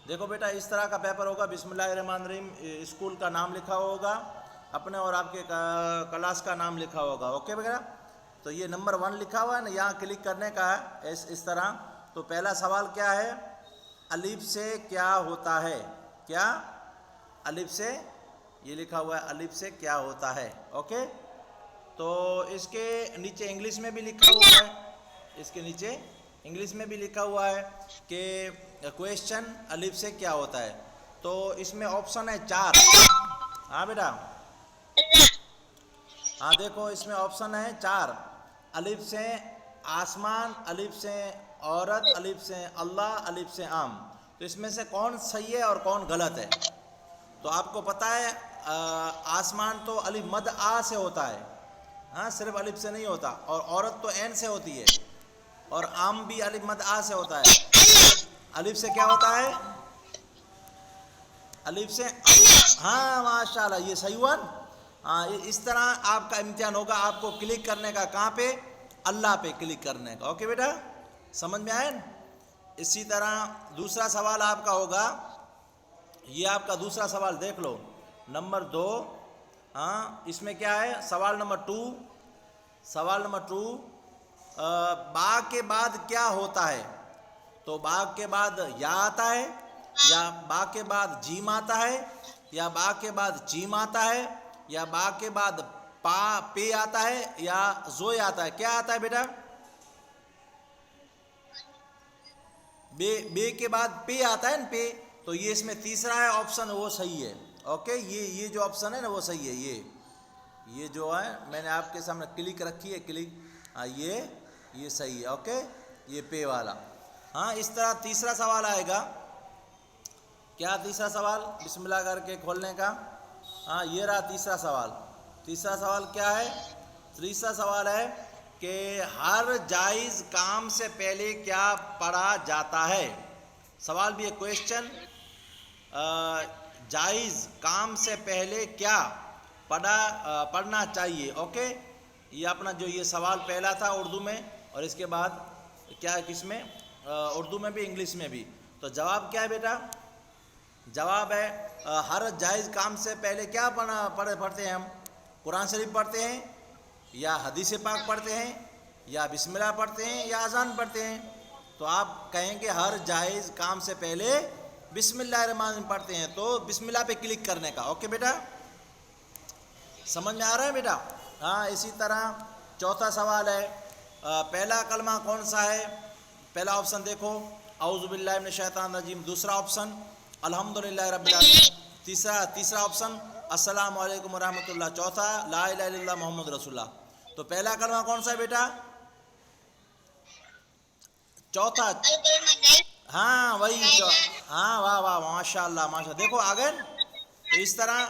دیکھو بیٹا اس طرح کا پیپر ہوگا، بسم اللہ الرحمن الرحیم، اسکول کا نام لکھا ہوگا اپنے اور آپ کے کلاس کا نام لکھا ہوگا، اوکے وغیرہ. تو یہ نمبر 1 لکھا ہوا ہے نا، یہاں کلک کرنے کا ہے اس طرح. تو پہلا سوال کیا ہے؟ الف سے کیا ہوتا ہے؟ کیا الف سے، یہ لکھا ہوا ہے الف سے کیا ہوتا ہے، اوکے. تو اس کے نیچے انگلش میں بھی لکھا ہوا ہے، اس کے نیچے انگلش میں بھی لکھا ہوا ہے کہ کویشچن الف سے کیا ہوتا ہے. تو اس میں آپشن ہے 4. ہاں بیٹا، ہاں دیکھو اس میں آپشن ہے 4. الف سے آسمان، الف سے عورت، الف سے اللہ، الف سے عام. تو اس میں سے کون صحیح ہے اور کون غلط ہے؟ تو آپ کو پتہ ہے آسمان تو الف مد آ سے ہوتا ہے، ہاں صرف الف سے نہیں ہوتا. اور عورت تو عین سے ہوتی ہے، اور عام بھی الف مد آ سے ہوتا ہے. الف سے کیا ہوتا ہے؟ الف سے، ہاں ماشاء اللہ یہ صحیح ہوا. ہاں اس طرح آپ کا امتحان ہوگا، آپ کو کلک کرنے کا کہاں پہ؟ اللہ پہ کلک کرنے کا، اوکے بیٹا، سمجھ میں آئے نا؟ اسی طرح دوسرا سوال آپ کا ہوگا، یہ آپ کا دوسرا سوال دیکھ لو، نمبر 2. ہاں اس میں کیا ہے؟ سوال نمبر 2. سوال نمبر 2، با کے بعد کیا ہوتا ہے؟ تو با کے بعد یا آتا ہے، یا با کے بعد جیم آتا ہے، یا با کے بعد جیم آتا ہے، یا با کے بعد پے آتا ہے، یا زوئے آتا ہے. کیا آتا ہے بیٹا؟ بے کے بعد پے آتا ہے نا، پے. تو یہ اس میں تیسرا ہے آپشن، وہ صحیح ہے، اوکے. یہ جو آپشن ہے نا وہ صحیح ہے. یہ جو ہے میں نے آپ کے سامنے کلک رکھی ہے، کلک، ہاں یہ صحیح ہے، اوکے. یہ پے والا. ہاں اس طرح تیسرا سوال آئے گا. کیا تیسرا سوال؟ بسم اللہ کر کے کھولنے کا. ہاں یہ رہا تیسرا سوال. تیسرا سوال کیا ہے؟ تیسرا سوال ہے کہ ہر جائز کام سے پہلے کیا پڑھا جاتا ہے؟ سوال بھی ہے کویشچن، جائز کام سے پہلے کیا پڑھنا چاہیے، اوکے. یہ اپنا جو یہ سوال پہلا تھا اردو میں، اور اس کے بعد کیا ہے کس میں؟ اردو میں بھی انگلش میں بھی. تو جواب کیا ہے بیٹا؟ جواب ہے ہر جائز کام سے پہلے کیا پڑھتے ہیں ہم؟ قرآن شریف پڑھتے ہیں، یا حدیث پاک پڑھتے ہیں، یا بسم اللہ پڑھتے ہیں، یا اذان پڑھتے ہیں. تو آپ کہیں گے ہر جائز کام سے پہلے بسم اللہ الرحمن الرحیم پڑھتے ہیں، تو بسم اللہ پہ کلک کرنے کا، اوکے بیٹا، سمجھ میں آ رہا ہے بیٹا؟ ہاں اسی طرح چوتھا سوال ہے، پہلا کلمہ کون سا ہے؟ پہلا آپشن دیکھو اعوذ باللہ من الشیطان الرجیم. دوسرا آپشن الحمدللہ رب العالمین. تیسرا آپشن السلام علیکم ورحمۃ اللہ. چوتھا لا الہ الا اللہ محمد رسول اللہ. تو پہلا کلمہ کون سا ہے بیٹا؟ چوتھا، ہاں وہی ہاں واہ واہ ماشاء اللہ ماشاء اللہ. دیکھو آ گئے. تو اس طرح،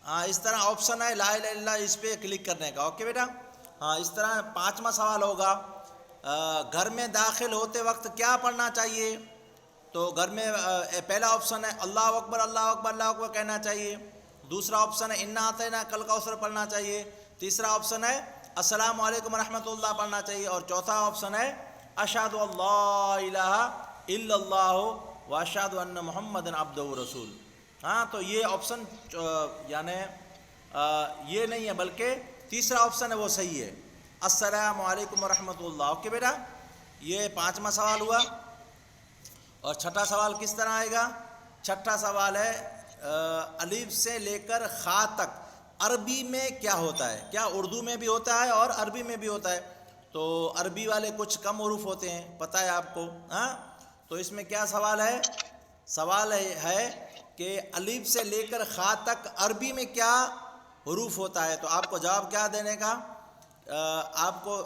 ہاں اس طرح آپشن ہے لا الہ الا اللہ، اس پہ کلک کرنے کا، اوکے بیٹا. ہاں اس طرح پانچواں سوال ہوگا، گھر میں داخل ہوتے وقت کیا پڑھنا چاہیے؟ تو گھر میں پہلا آپشن ہے اللہ اکبر اللہ اکبر اللہ اکبر کہنا چاہیے. دوسرا آپشن ہے انا اعطیناک کل کوثر پڑھنا چاہیے. تیسرا آپشن ہے السلام علیکم ورحمۃ اللہ پڑھنا چاہیے. اور چوتھا آپشن ہے اشہد اللہ الہ الا اللہ واشہد ان محمد عبدہ ورسول. ہاں تو یہ آپشن یعنی یہ نہیں ہے، بلکہ تیسرا آپشن ہے وہ صحیح ہے، السلام علیکم ورحمۃ اللہ، اوکے بیٹا. یہ پانچواں سوال ہوا. اور چھٹا سوال کس طرح آئے گا؟ چھٹا سوال ہے الف سے لے کر خا تک عربی میں کیا ہوتا ہے؟ کیا اردو میں بھی ہوتا ہے اور عربی میں بھی ہوتا ہے؟ تو عربی والے کچھ کم حروف ہوتے ہیں، پتہ ہے آپ کو. ہاں تو اس میں کیا سوال ہے؟ سوال ہے کہ الف سے لے کر خا تک عربی میں کیا حروف ہوتا ہے؟ تو آپ کو جواب کیا دینے کا؟ آپ کو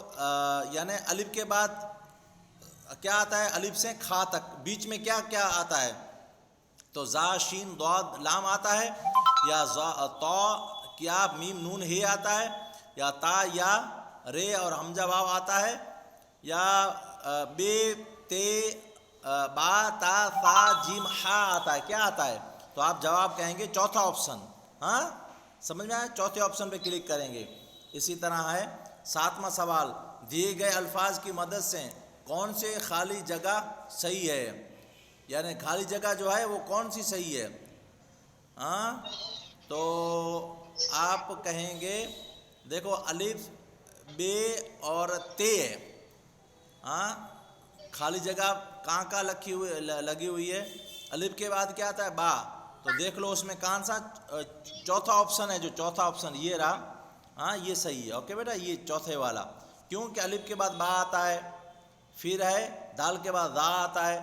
یعنی الف کے بعد کیا آتا ہے؟ الف سے کھا تک بیچ میں کیا کیا آتا ہے؟ تو زا شین ضاد لام آتا ہے، یا تا کیا میم نون ہے آتا ہے، یا تا یا رے اور حمزہ واو آتا ہے، یا بے تے با تا ثا جیم ہا آتا ہے. کیا آتا ہے؟ تو آپ جواب کہیں گے چوتھا آپشن. ہاں سمجھ میں آئے؟ چوتھے آپشن پہ کلک کریں گے. اسی طرح ہے ساتواں سوال، دیے گئے الفاظ کی مدد سے کون سے خالی جگہ صحیح ہے؟ یعنی خالی جگہ جو ہے وہ کون سی صحیح ہے؟ ہاں تو آپ کہیں گے دیکھو الف بے اور تے ہے، ہاں خالی جگہ کہاں لگی ہوئی ہے؟ الف کے بعد کیا آتا ہے؟ با. تو دیکھ لو اس میں کون سا چوتھا آپشن ہے، جو چوتھا آپشن یہ رہا، ہاں یہ صحیح ہے. اوکے بیٹا، یہ چوتھے والا، کیونکہ الف کے بعد با آتا ہے، پھر ہے دال کے بعد دا آتا ہے،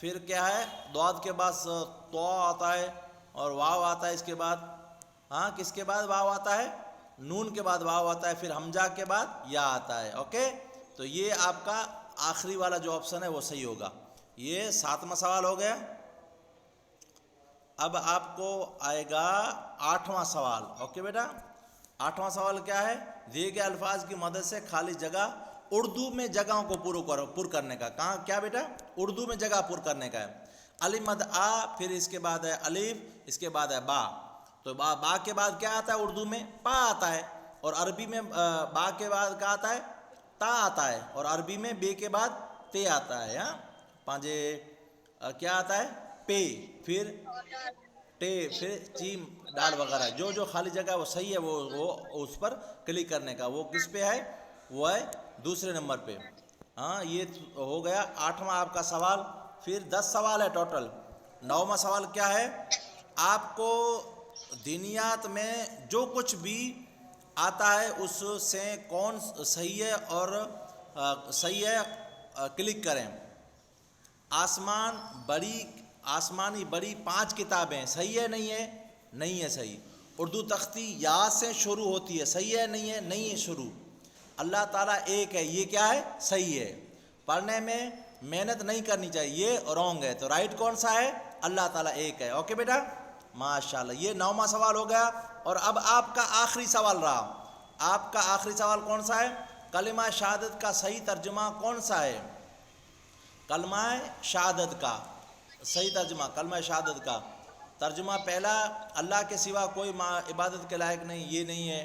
پھر کیا ہے دواد کے بعد تو آتا ہے، اور واو آتا ہے اس کے بعد. ہاں کس کے بعد واو آتا ہے؟ نون کے بعد واو آتا ہے، پھر حمزہ کے بعد یا آتا ہے. اوکے، تو یہ آپ کا آخری والا جو آپشن ہے وہ صحیح ہوگا. یہ 7واں سوال ہو گیا. اب آپ کو آئے گا 8واں سوال. اوکے بیٹا، 8واں سوال کیا ہے؟ دیے گئے الفاظ کی مدد سے خالی جگہ اردو میں جگہوں کو پر کرنے کا. کہاں کیا بیٹا؟ اردو میں جگہ پر کرنے کا ہے. الف مد آ، پھر اس کے بعد ہے الف، اس کے بعد ہے با. تو با کے بعد کیا آتا ہے اردو میں؟ پا آتا ہے. اور عربی میں با کے بعد کیا آتا ہے؟ تا آتا ہے. اور عربی میں بے کے بعد تے آتا ہے. ہاں پانچے کیا آتا ہے؟ پے، پھر ٹے، پھر چیم ڈال وغیرہ. جو خالی جگہ وہ صحیح ہے، وہ اس پر کلک کرنے کا. وہ کس پہ ہے؟ وہ ہے دوسرے نمبر پہ. ہاں یہ ہو گیا 8واں آپ کا سوال. پھر 10 سوال ہے ٹوٹل. 9واں سوال کیا ہے؟ آپ کو دینیات میں جو کچھ بھی آتا ہے اس سے کون صحیح ہے اور صحیح ہے کلک کریں. آسمانی بڑی 5 کتابیں صحیح ہے نہیں ہے؟ نہیں ہے صحیح. اردو تختی یا سے شروع ہوتی ہے، صحیح ہے نہیں ہے؟ نہیں ہے شروع. اللہ تعالیٰ ایک ہے، یہ کیا ہے؟ صحیح ہے. پڑھنے میں محنت نہیں کرنی چاہیے، یہ رونگ ہے. تو رائٹ کون سا ہے؟ اللہ تعالیٰ ایک ہے. اوکے بیٹا، ماشاءاللہ. یہ 9واں سوال ہو گیا. اور اب آپ کا آخری سوال رہا. آپ کا آخری سوال کون سا ہے؟ کلمہ شہادت کا صحیح ترجمہ کون سا ہے؟ کلمہ شہادت کا صحیح ترجمہ، کلمہ شہادت کا ترجمہ پہلا، اللہ کے سوا کوئی عبادت کے لائق نہیں، یہ نہیں ہے.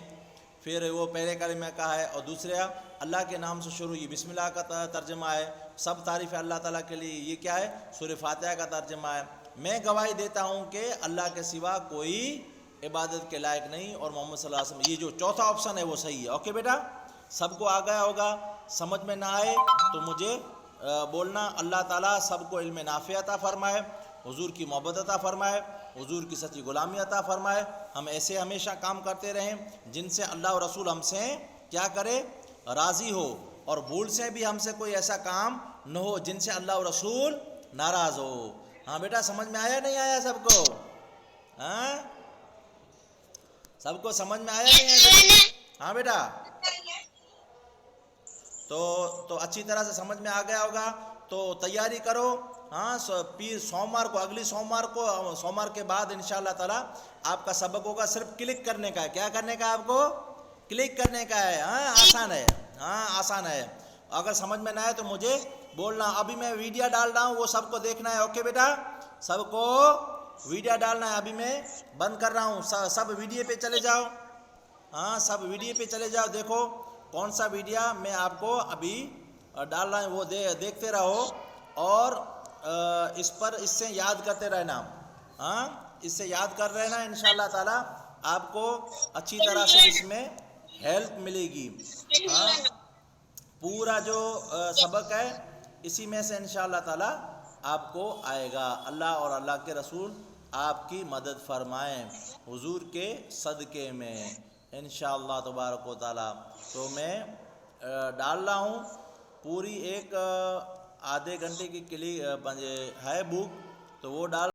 پھر وہ پہلے کلمہ کا ہے. اور دوسرا اللہ کے نام سے شروع، یہ بسم اللہ کا ترجمہ ہے. سب تعریف اللہ تعالیٰ کے لیے، یہ کیا ہے؟ سورہ فاتحہ کا ترجمہ ہے. میں گواہی دیتا ہوں کہ اللہ کے سوا کوئی عبادت کے لائق نہیں، اور محمد صلی اللہ علیہ وسلم. یہ جو چوتھا آپشن ہے وہ صحیح ہے. اوکے بیٹا، سب کو آ گیا ہوگا. سمجھ میں نہ آئے تو مجھے بولنا. اللہ تعالیٰ سب کو علم نافع عطا فرمائے، حضور کی محبت عطا فرمائے، حضور کی سچی غلامی عطا فرمائے. ہم ایسے ہمیشہ کام کرتے رہیں جن سے اللہ اور رسول ہم سے کیا کرے؟ راضی ہو. اور بھول سے بھی ہم سے کوئی ایسا کام نہ ہو جن سے اللہ اور رسول ناراض ہو. ہاں بیٹا، سمجھ میں آیا نہیں آیا سب کو؟ ہاں سب کو سمجھ میں آیا نہیں آیا؟ ہاں بیٹا، تو اچھی طرح سے سمجھ میں آ گیا ہوگا. تو تیاری کرو. ہاں پیر سوموار کو، اگلی سوموار کے بعد انشاءاللہ تعالیٰ آپ کا سبق ہوگا. صرف کلک کرنے کا ہے. کیا کرنے کا ہے آپ کو؟ کلک کرنے کا ہے. ہاں آسان ہے، ہاں آسان ہے. اگر سمجھ میں نہ آئے تو مجھے بولنا. ابھی میں ویڈیو ڈال رہا ہوں، وہ سب کو دیکھنا ہے. اوکے بیٹا، سب کو ویڈیو ڈالنا ہے. ابھی میں بند کر رہا ہوں. سب ویڈیو پہ چلے جاؤ. ہاں سب ویڈیو پہ چلے جاؤ. دیکھو کون سا ویڈیو میں آپ کو ابھی ڈال رہا ہوں، وہ دیکھتے رہو. اور اس سے یاد کرتے رہنا. ہاں اس سے یاد کر رہنا. انشاءاللہ تعالیٰ آپ کو اچھی طرح سے اس میں ہیلپ ملے گی. ہاں پورا جو سبق ہے اسی میں سے انشاءاللہ تعالیٰ آپ کو آئے گا. اللہ اور اللہ کے رسول آپ کی مدد فرمائیں حضور کے صدقے میں انشاءاللہ تبارک و تعالیٰ. تو میں ڈال رہا ہوں پوری ایک آدھے گھنٹے کی ہے بک، تو وہ ڈال